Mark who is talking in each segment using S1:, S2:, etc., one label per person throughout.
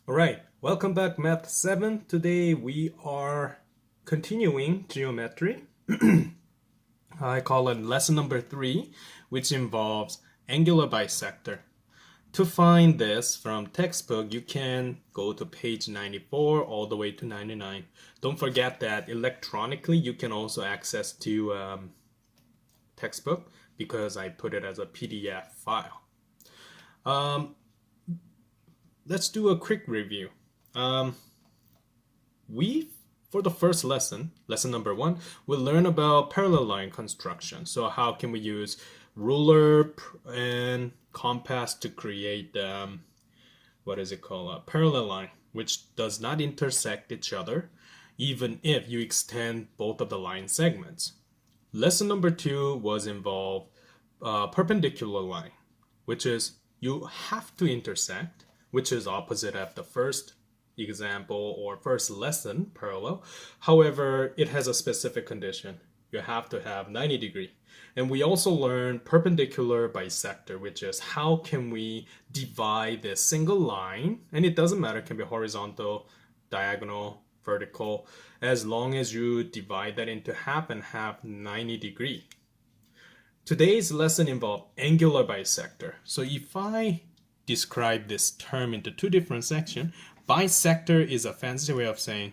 S1: Alright, welcome back Math 7. Today we are continuing geometry. I call it lesson number 3, which involves angular bisector. To find this from textbook, you can go to page 94 all the way to 99. Don't forget that electronically you can also access to textbook because I put it as a PDF file. Let's do a quick review. For the first lesson, lesson number 1, we'll learn about parallel line construction. So how can we use ruler and compass to create, a parallel line, which does not intersect each other, even if you extend both of the line segments. Lesson number 2 was involved perpendicular line, which is you have to intersect, which is opposite of the first example or first lesson parallel. However, it has a specific condition. You have to have 90 degree. And we also learned perpendicular bisector, which is how can we divide this single line, and it doesn't matter, it can be horizontal, diagonal, vertical, as long as you divide that into half and have 90 degree. Today's lesson involved angular bisector. So if I describe this term into two different sections, bisector is a fancy way of saying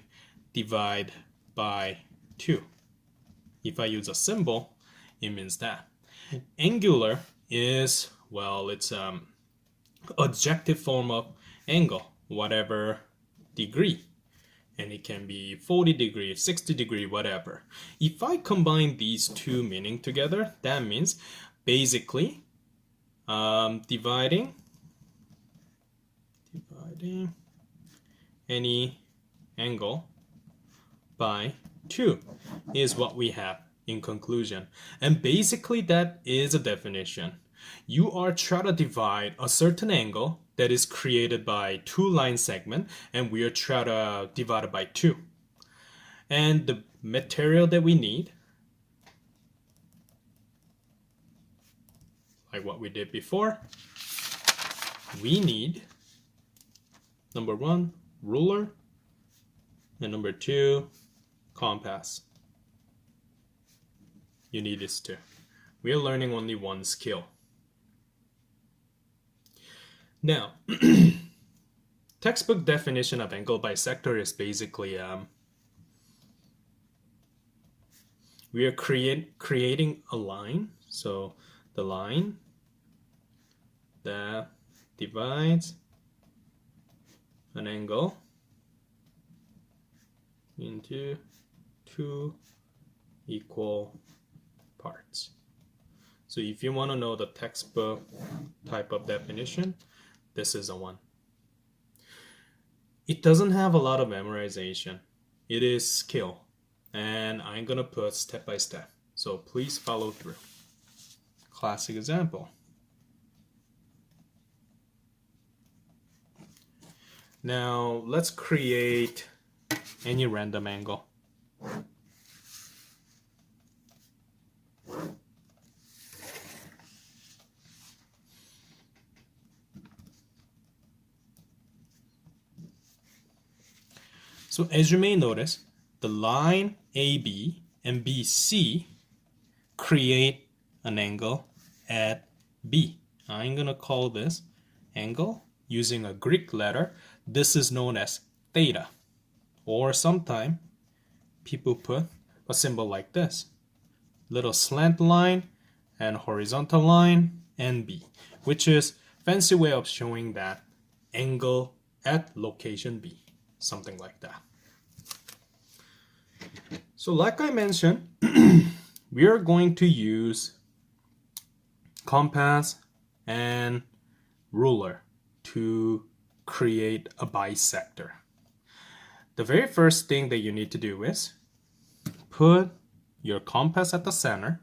S1: divide by 2. If I use a symbol, it means that. Angular is, well, it's adjective form of angle, whatever degree. And it can be 40 degree, 60 degree, whatever. If I combine these two meaning together, that means basically dividing any angle by 2 is what we have in conclusion. And basically that is a definition. You are trying to divide a certain angle that is created by two line segments, and we are trying to divide it by 2. And the material that we need, like what we did before, we need number 1, ruler, and number 2, compass. You need this too. We are learning only one skill. Now, textbook definition of angle bisector is basically we are creating a line. So the line that divides an angle into 2 equal parts. So if you want to know the textbook type of definition, this is the one. It doesn't have a lot of memorization. It is skill, and I'm gonna put step by step. So please follow through. Classic example. Now let's create any random angle. So as you may notice, the line AB and BC create an angle at B. I'm going to call this angle using a Greek letter. This is known as theta. Or sometimes people put a symbol like this. Little slant line and horizontal line and B, which is fancy way of showing that angle at location B. Something like that. So like I mentioned, we are going to use compass and ruler to create a bisector. The very first thing that you need to do is put your compass at the center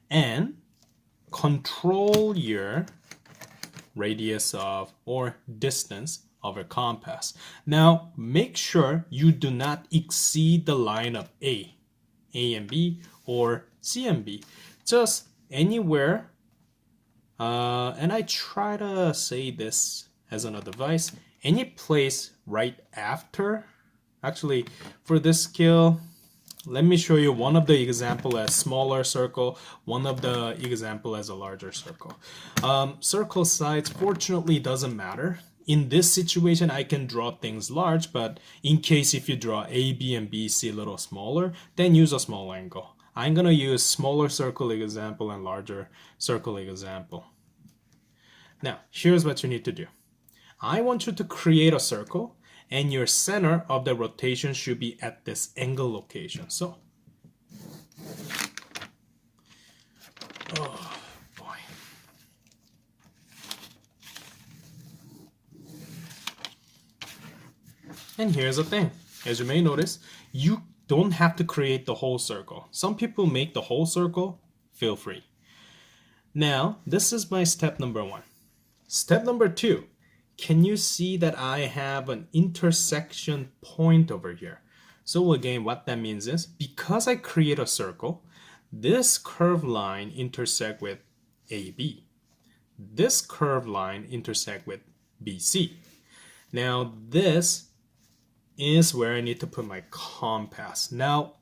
S1: and control your radius of or distance of your compass. Now make sure you do not exceed the line of A and B, or C and B. Just anywhere, and I try to say this as an advice, any place right after. Actually, for this skill, let me show you one of the example as smaller circle, one of the example as a larger circle. Circle size fortunately doesn't matter. In this situation, I can draw things large, but in case if you draw A, B, and B, C a little smaller, then use a small angle. I'm gonna use smaller circle example and larger circle example. Now, here's what you need to do. I want you to create a circle, and your center of the rotation should be at this angle location. So, oh boy. And here's the thing. As you may notice, you don't have to create the whole circle. Some people make the whole circle. Feel free. Now, this is my step number 1. Step number 2. Can you see that I have an intersection point over here? So again, what that means is, because I create a circle, this curved line intersect with AB. This curved line intersect with BC. Now this is where I need to put my compass. Now,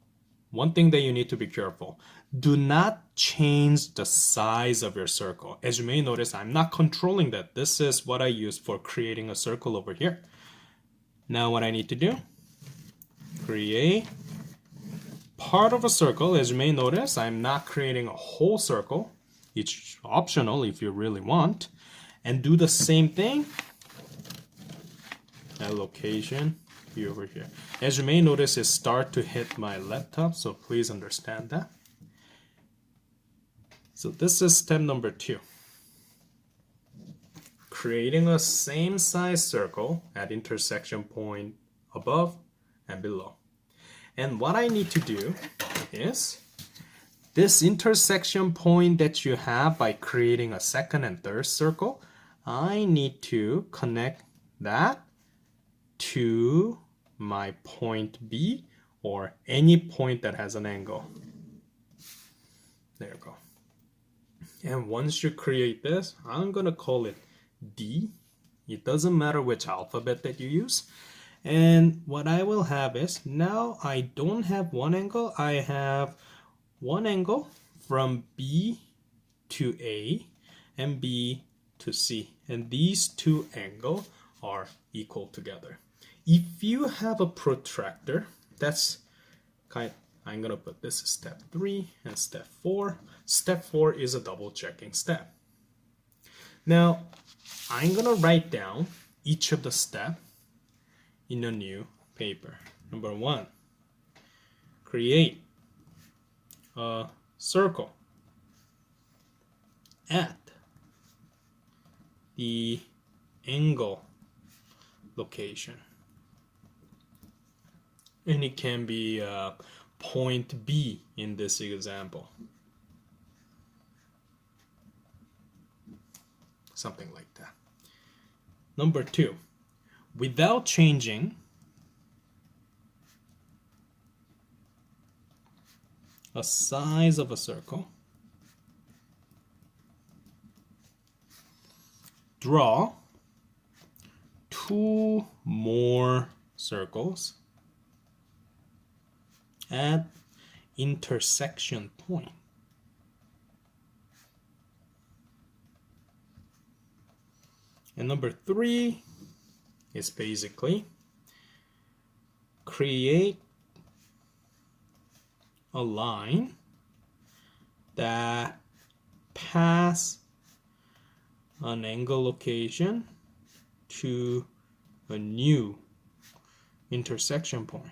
S1: one thing that you need to be careful. Do not change the size of your circle. As you may notice, I'm not controlling that. This is what I use for creating a circle over here. Now what I need to do, create part of a circle. As you may notice, I'm not creating a whole circle. It's optional if you really want. And do the same thing at location be over here. As you may notice, it start to hit my laptop, so please understand that. So this is step number 2. Creating a same size circle at intersection point above and below. And what I need to do is this intersection point that you have by creating a second and third circle, I need to connect that to my point B or any point that has an angle. There you go. And once you create this, I'm going to call it D. It doesn't matter which alphabet that you use. And what I will have is, now I don't have one angle, I have one angle from B to A and B to C. And these two angles are equal together. If you have a protractor, that's kind of, I'm going to put this as step 3 and step 4. Step 4 is a double checking step. Now, I'm going to write down each of the steps in a new paper. Number 1, create a circle at the angle location. And it can be point B in this example. Something like that. Number 2, without changing a size of a circle, draw 2 more circles at intersection point. And number 3 is basically create a line that pass an angle location to a new intersection point.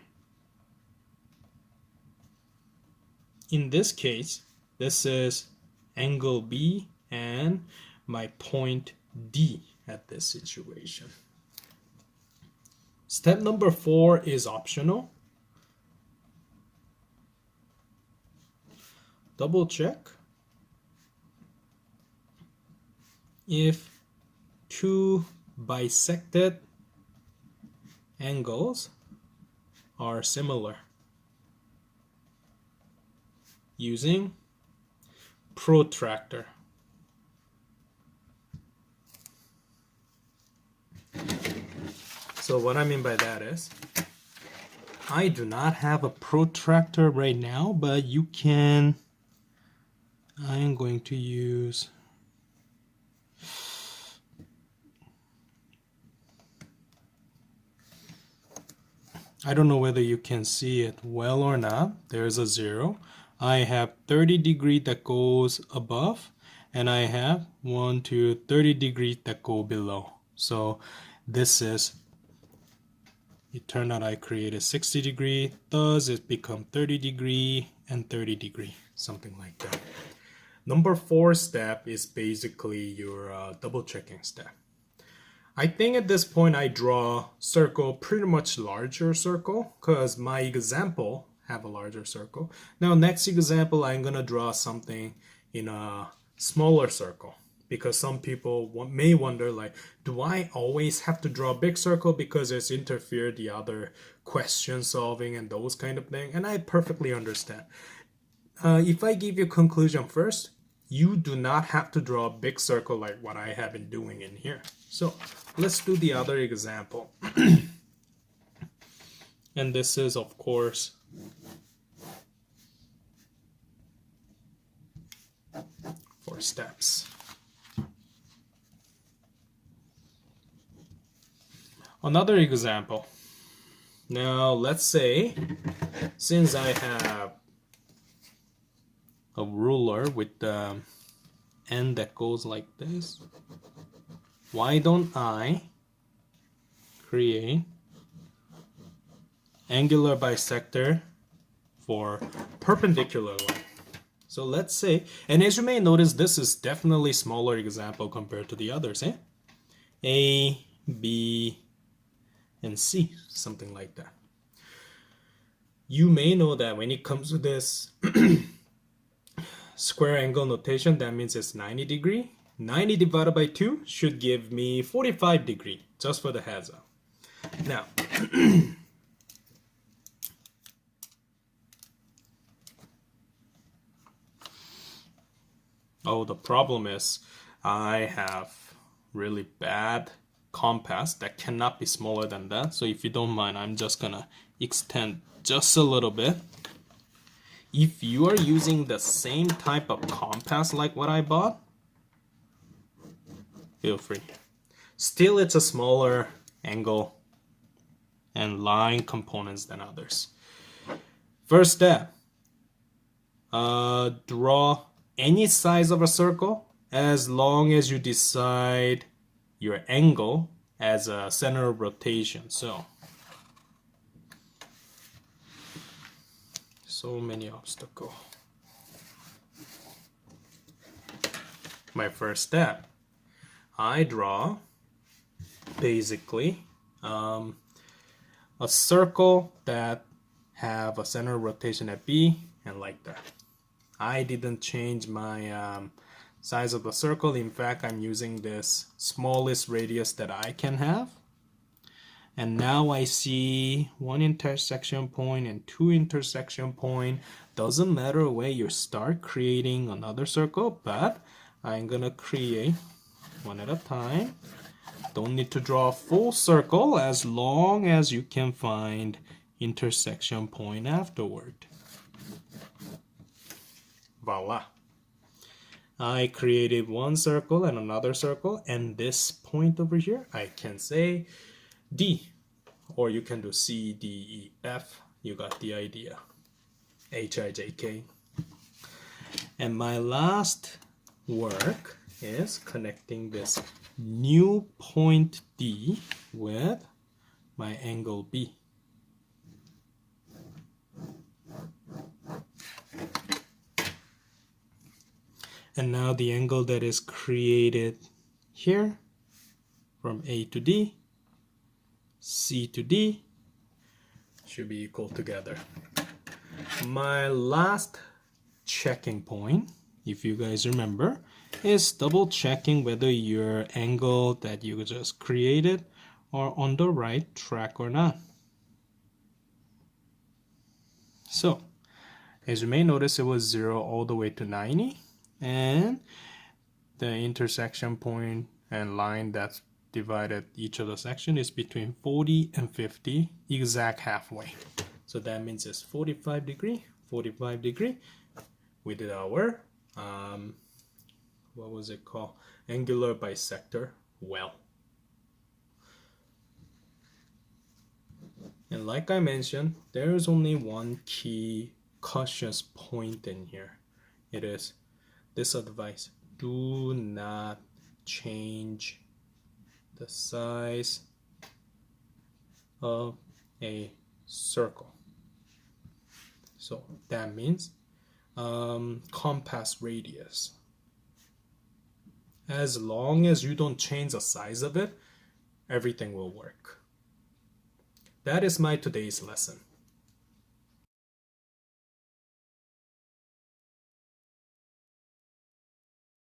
S1: In this case, this is angle B and my point D at this situation. Step number 4 is optional. Double check if 2 bisected angles are similar using protractor. So what I mean by that is, I do not have a protractor right now, but you can, I am going to use, I don't know whether you can see it well or not. There's a 0. I have 30 degree that goes above, and I have 1 to 30 degrees that go below. So this is, it turned out I created 60 degree, thus it become 30 degree and 30 degree, something like that. Number 4 step is basically your double checking step. I think at this point I draw circle pretty much larger circle because my example have a larger circle. Now next example I'm gonna draw something in a smaller circle because some people may wonder like, do I always have to draw a big circle because it's interfered the other question solving and those kind of thing, and I perfectly understand. If I give you conclusion first, you do not have to draw a big circle like what I have been doing in here. So let's do the other example. And this is, of course, for steps. Another example. Now let's say, since I have a ruler with the end that goes like this, why don't I create angular bisector for perpendicular line? So let's say, and as you may notice, this is definitely smaller example compared to the others, eh? A, B, and C, something like that. You may know that when it comes to this square angle notation, that means it's 90 degree. 90 divided by 2 should give me 45 degree, just for the heads up. Now, oh, the problem is I have really bad compass that cannot be smaller than that. So if you don't mind, I'm just gonna extend just a little bit. If you are using the same type of compass like what I bought, feel free. Still, it's a smaller angle and line components than others. First step, draw any size of a circle as long as you decide your angle as a center of rotation. So many obstacles. My first step, I draw basically a circle that have a center of rotation at B and like that. I didn't change my size of the circle. In fact, I'm using this smallest radius that I can have. And now I see 1 intersection point and 2 intersection point. Doesn't matter where you start creating another circle, but I'm gonna create one at a time. Don't need to draw a full circle as long as you can find intersection point afterward. Voila. I created one circle and another circle, and this point over here, I can say D, or you can do C, D, E, F. You got the idea. H, I, J, K. And my last work is connecting this new point D with my angle B. And now the angle that is created here from A to D, C to D, should be equal together. My last checking point, if you guys remember, is double checking whether your angle that you just created are on the right track or not. So, as you may notice, it was 0 all the way to 90, and the intersection point and line that's divided each of the section is between 40 and 50, exact halfway. So that means it's 45 degree, 45 degree. We did our, what was it called? Angular bisector well. And like I mentioned, there is only one key cautious point in here. It is this advice: do not change the size of a circle. So that means compass radius. As long as you don't change the size of it, everything will work. That is my today's lesson.